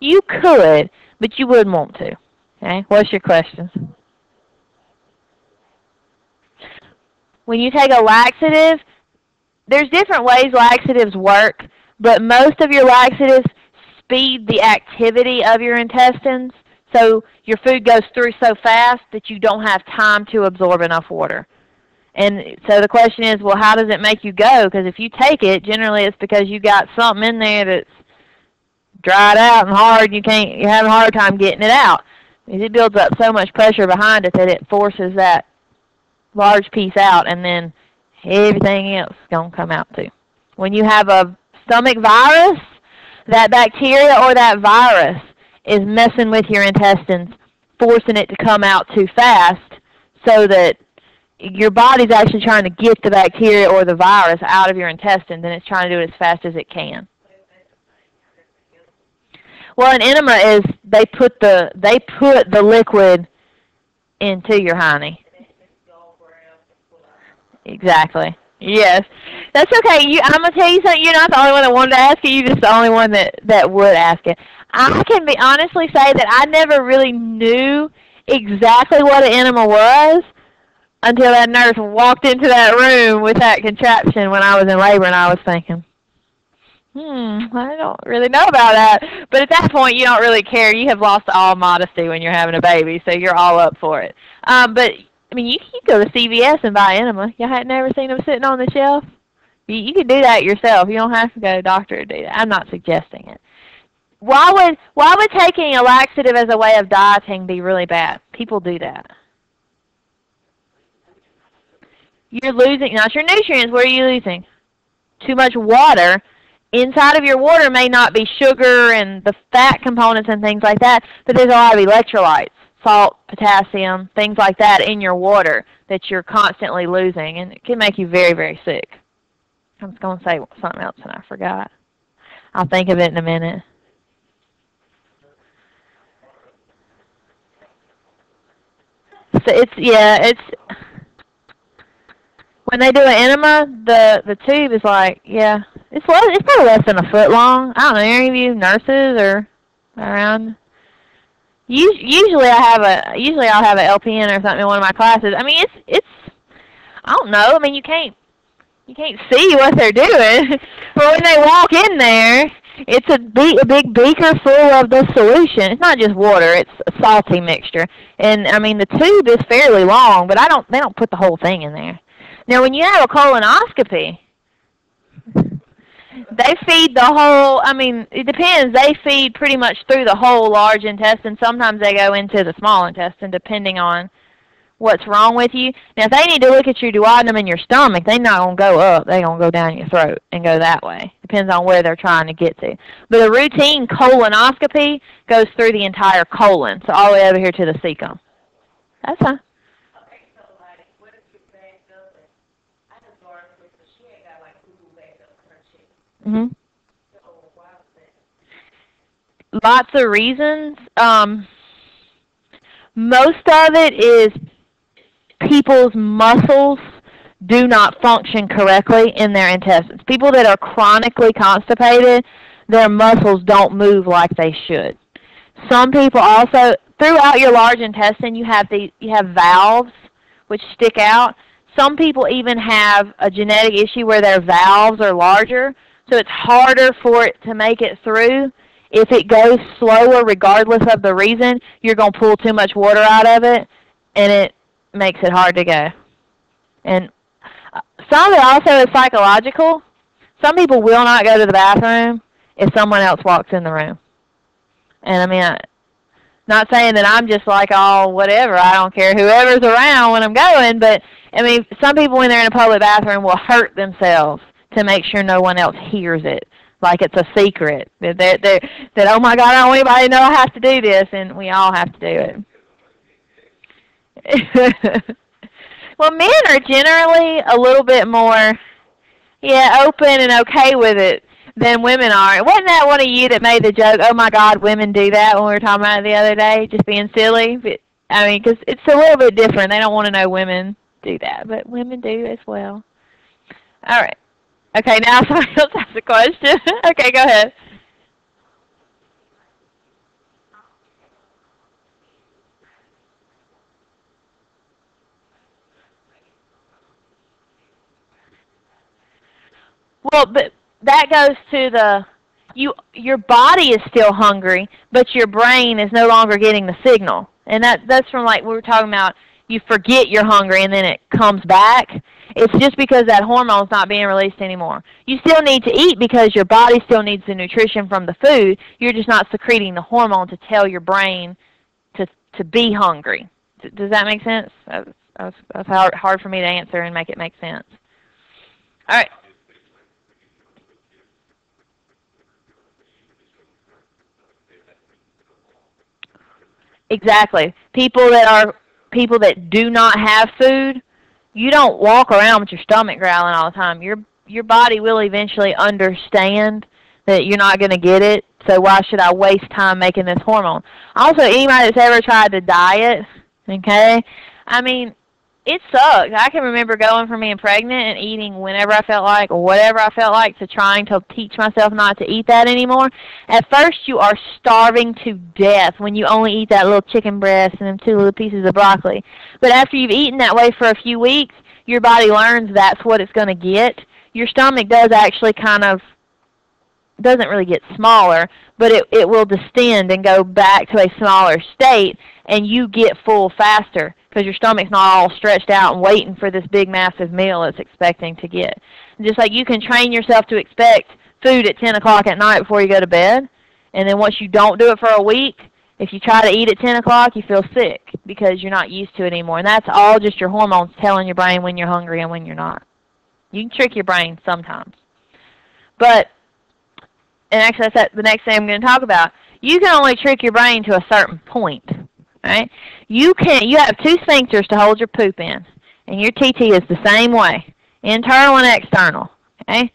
You could, but you wouldn't want to. Okay? What's your question? When you take a laxative, there's different ways laxatives work, but most of your laxatives speed the activity of your intestines, so your food goes through so fast that you don't have time to absorb enough water. And so the question is, well, how does it make you go? Because if you take it, generally it's because you got something in there that's dried out and hard, and you're having a hard time getting it out. It builds up so much pressure behind it that it forces that large piece out, and then everything else is going to come out too. When you have a stomach virus, that bacteria or that virus is messing with your intestines, forcing it to come out too fast, so that your body's actually trying to get the bacteria or the virus out of your intestines, and it's trying to do it as fast as it can. Well, an enema is they put the liquid into your hiney. Exactly. Yes. That's okay. I'm going to tell you something. You're not the only one that wanted to ask it. You're just the only one that would ask it. I can honestly say that I never really knew exactly what an enema was until that nurse walked into that room with that contraption when I was in labor, and I was thinking, I don't really know about that. But at that point, you don't really care. You have lost all modesty when you're having a baby, so you're all up for it. But I mean, you can go to CVS and buy enema. You hadn't ever seen them sitting on the shelf? You can do that yourself. You don't have to go to a doctor to do that. I'm not suggesting it. Why would taking a laxative as a way of dieting be really bad? People do that. You're losing, not your nutrients, what are you losing? Too much water. Inside of your water may not be sugar and the fat components and things like that, but there's a lot of electrolytes. Salt, potassium, things like that in your water that you're constantly losing, and it can make you very, very sick. I was going to say something else and I forgot. I'll think of it in a minute. So it's when they do an enema, the tube is like, it's probably less than a foot long. I don't know, any of you nurses or around? Usually I'll have an LPN or something in one of my classes. I mean, it's I don't know. I mean, you can't see what they're doing. But when they walk in there, it's a big beaker full of the solution. It's not just water; it's a salty mixture. And I mean, the tube is fairly long, but they don't put the whole thing in there. Now, when you have a colonoscopy, they feed the whole, I mean, it depends. They feed pretty much through the whole large intestine. Sometimes they go into the small intestine, depending on what's wrong with you. Now, if they need to look at your duodenum in your stomach, they're not going to go up. They're going to go down your throat and go that way. Depends on where they're trying to get to. But a routine colonoscopy goes through the entire colon, so all the way over here to the cecum. That's fine. Mm-hmm. Lots of reasons. Most of it is people's muscles do not function correctly in their intestines. People that are chronically constipated, their muscles don't move like they should. Some people also, throughout your large intestine, you have valves which stick out. Some people even have a genetic issue where their valves are larger, so it's harder for it to make it through. If it goes slower, regardless of the reason, you're going to pull too much water out of it, and it makes it hard to go. And some of it also is psychological. Some people will not go to the bathroom if someone else walks in the room. And I mean, not saying that I'm just like, oh, whatever, I don't care whoever's around when I'm going, but I mean, some people when they're in a public bathroom will hurt themselves to make sure no one else hears it, like it's a secret. That oh my God, I don't want anybody to know I have to do this, and we all have to do it. Well, men are generally a little bit more, open and okay with it than women are. Wasn't that one of you that made the joke, oh my God, women do that when we were talking about it the other day, just being silly? But, I mean, because it's a little bit different. They don't want to know women do that, but women do as well. All right. Okay, now somebody else has a question. Okay, go ahead. Well, but that goes to your body is still hungry, but your brain is no longer getting the signal. And that's from like we were talking about, you forget you're hungry and then it comes back. It's just because that hormone's not being released anymore. You still need to eat because your body still needs the nutrition from the food. You're just not secreting the hormone to tell your brain to be hungry. Does that make sense? That's hard for me to answer and make it make sense. All right. Exactly. People that do not have food, you don't walk around with your stomach growling all the time. Your body will eventually understand that you're not going to get it, so why should I waste time making this hormone? Also, anybody that's ever tried to diet, okay, I mean, it sucks. I can remember going from being pregnant and eating whenever I felt like or whatever I felt like to trying to teach myself not to eat that anymore. At first, you are starving to death when you only eat that little chicken breast and them 2 little pieces of broccoli. But after you've eaten that way for a few weeks, your body learns that's what it's going to get. Your stomach does actually doesn't really get smaller, but it will distend and go back to a smaller state, and you get full faster because your stomach's not all stretched out and waiting for this big, massive meal it's expecting to get. And just like you can train yourself to expect food at 10 o'clock at night before you go to bed, and then once you don't do it for a week, if you try to eat at 10 o'clock, you feel sick because you're not used to it anymore. And that's all just your hormones telling your brain when you're hungry and when you're not. You can trick your brain sometimes. But and actually that's the next thing I'm going to talk about. You can only trick your brain to a certain point, right? You have 2 sphincters to hold your poop in, and your TT is the same way, internal and external, okay?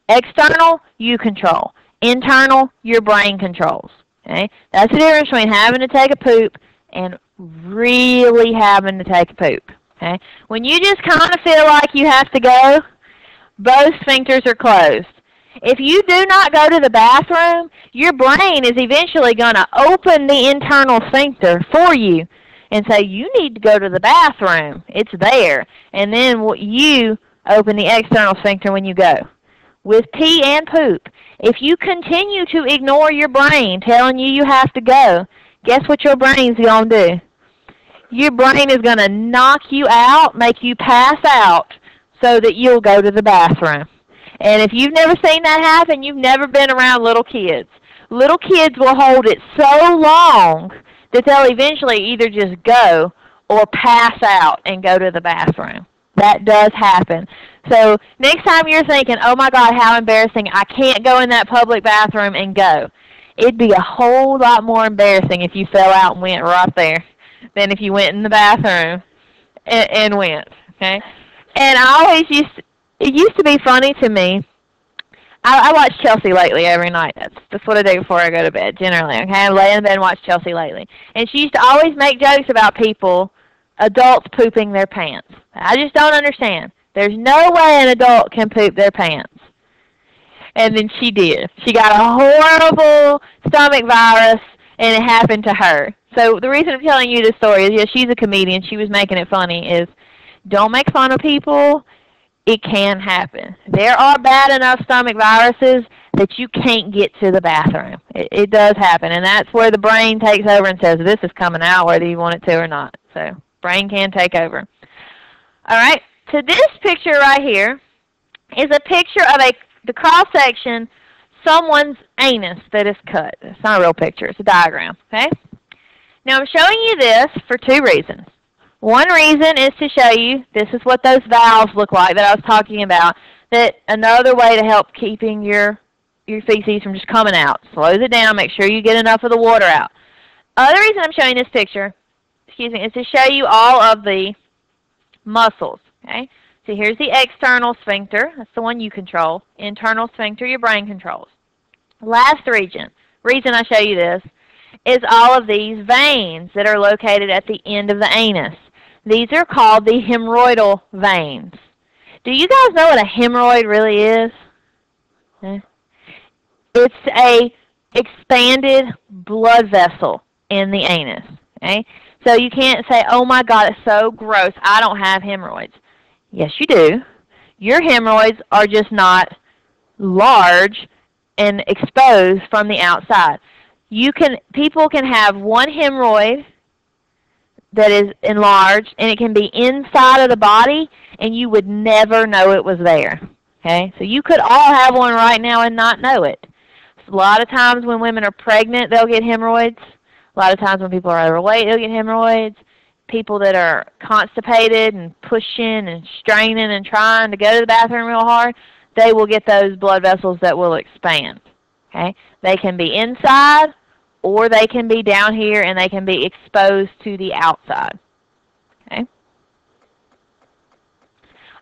External, you control. Internal, your brain controls, okay? That's the difference between having to take a poop and really having to take a poop, okay? When you just kind of feel like you have to go, both sphincters are closed. If you do not go to the bathroom, your brain is eventually going to open the internal sphincter for you and say, you need to go to the bathroom. It's there. And then you open the external sphincter when you go. With pee and poop, if you continue to ignore your brain telling you have to go, guess what your brain's going to do? Your brain is going to knock you out, make you pass out, so that you'll go to the bathroom. And if you've never seen that happen, you've never been around little kids. Little kids will hold it so long that they'll eventually either just go or pass out and go to the bathroom. That does happen. So next time you're thinking, oh my God, how embarrassing, I can't go in that public bathroom and go. It'd be a whole lot more embarrassing if you fell out and went right there than if you went in the bathroom and went, okay? And it used to be funny to me. I watch Chelsea lately every night. That's what I do before I go to bed, generally. Okay, I lay in bed and watch Chelsea lately. And she used to always make jokes about people, adults pooping their pants. I just don't understand. There's no way an adult can poop their pants. And then she did. She got a horrible stomach virus, and it happened to her. So the reason I'm telling you this story is, yeah, she's a comedian. She was making it funny, is don't make fun of people. It can happen. There are bad enough stomach viruses that you can't get to the bathroom. It does happen, and that's where the brain takes over and says, this is coming out whether you want it to or not. So brain can take over. All right, so this picture right here is a picture of the cross-section, someone's anus that is cut. It's not a real picture. It's a diagram, okay? Now, I'm showing you this for two reasons. One reason is to show you this is what those valves look like that I was talking about, that another way to help keeping your feces from just coming out. Slows it down. Make sure you get enough of the water out. Other reason I'm showing this picture, is to show you all of the muscles, okay? So here's the external sphincter. That's the one you control. Internal sphincter, your brain controls. Last reason I show you this is all of these veins that are located at the end of the anus. These are called the hemorrhoidal veins. Do you guys know what a hemorrhoid really is? It's a expanded blood vessel in the anus. Okay? So you can't say, oh my God, it's so gross, I don't have hemorrhoids. Yes, you do. Your hemorrhoids are just not large and exposed from the outside. People can have one hemorrhoid that is enlarged, and it can be inside of the body, and you would never know it was there. Okay? So you could all have one right now and not know it. So a lot of times when women are pregnant, they'll get hemorrhoids. A lot of times when people are overweight, they'll get hemorrhoids. People that are constipated and pushing and straining and trying to go to the bathroom real hard, they will get those blood vessels that will expand. Okay? They can be inside, or they can be down here, and they can be exposed to the outside. Okay?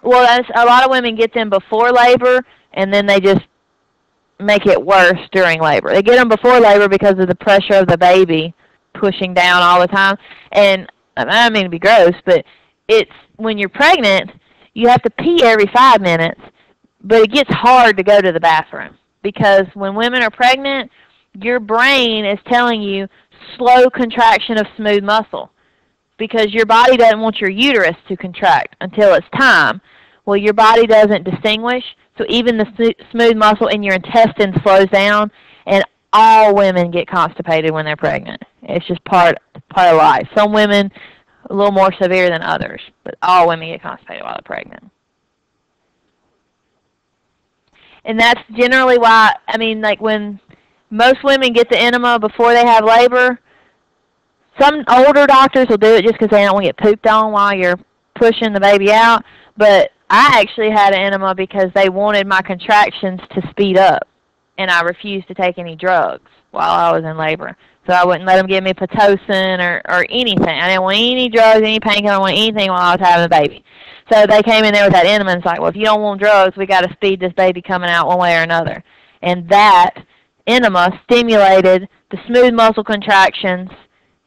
Well, a lot of women get them before labor, and then they just make it worse during labor. They get them before labor because of the pressure of the baby pushing down all the time. And I don't mean to be gross, but it's when you're pregnant, you have to pee every 5 minutes, but it gets hard to go to the bathroom because when women are pregnant, your brain is telling you slow contraction of smooth muscle because your body doesn't want your uterus to contract until it's time. Well, your body doesn't distinguish, so even the smooth muscle in your intestine slows down, and all women get constipated when they're pregnant. It's just part of life. Some women a little more severe than others, but all women get constipated while they're pregnant. And that's generally why, I mean, like when most women get the enema before they have labor, some older doctors will do it just because they don't want to get pooped on while you're pushing the baby out, but I actually had an enema because they wanted my contractions to speed up, and I refused to take any drugs while I was in labor. So I wouldn't let them give me Pitocin or anything. I didn't want any drugs, any painkiller, I didn't want anything while I was having a baby. So they came in there with that enema, and it's like, well, if you don't want drugs, we got to speed this baby coming out one way or another. And that enema stimulated the smooth muscle contractions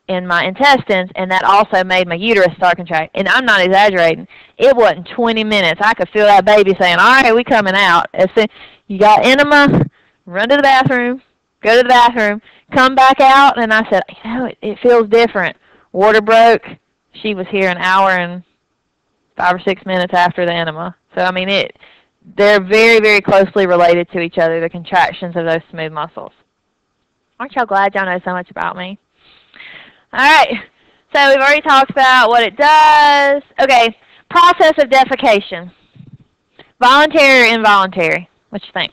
in my intestines, and that also made my uterus start contracting. And I'm not exaggerating. It wasn't 20 minutes. I could feel that baby saying, all right, we coming out. As soon you got enema, run to the bathroom, go to the bathroom, come back out. And I said, you know, it feels different. Water broke. She was here an hour and 5 or 6 minutes after the enema. So, I mean, they're very, very closely related to each other, the contractions of those smooth muscles. Aren't y'all glad y'all know so much about me? All right, so we've already talked about what it does. Okay, process of defecation. Voluntary or involuntary? What you think?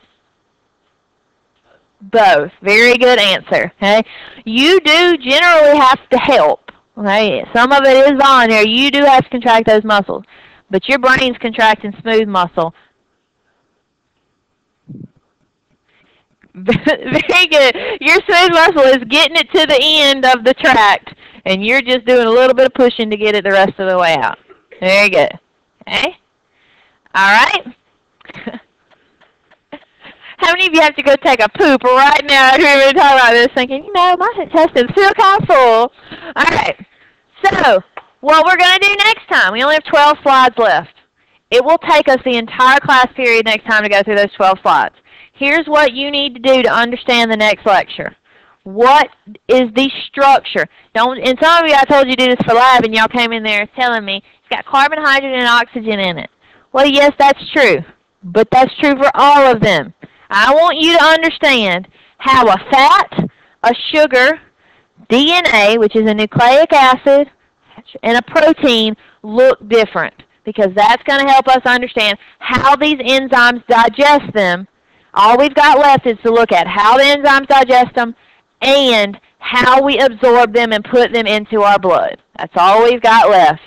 Both. Very good answer. Okay, you do generally have to help. Okay, some of it is voluntary. You do have to contract those muscles, but your brain's contracting smooth muscle. Very good. Your smooth muscle is getting it to the end of the tract, and you're just doing a little bit of pushing to get it the rest of the way out. Very good. Okay? All right? How many of you have to go take a poop right now after we've been talking about this thinking, you know, my intestines feel kind of full. All right. So, what we're going to do next time, we only have 12 slides left, It will take us the entire class period next time to go through those 12 slides. Here's what you need to do to understand the next lecture. What is the structure? And some of you, I told you to do this for lab, and y'all came in there telling me it's got carbon, hydrogen, and oxygen in it. Well, yes, that's true, but that's true for all of them. I want you to understand how a fat, a sugar, DNA, which is a nucleic acid, and a protein look different, because that's going to help us understand how these enzymes digest them. All we've got left is to look at how the enzymes digest them and how we absorb them and put them into our blood. That's all we've got left.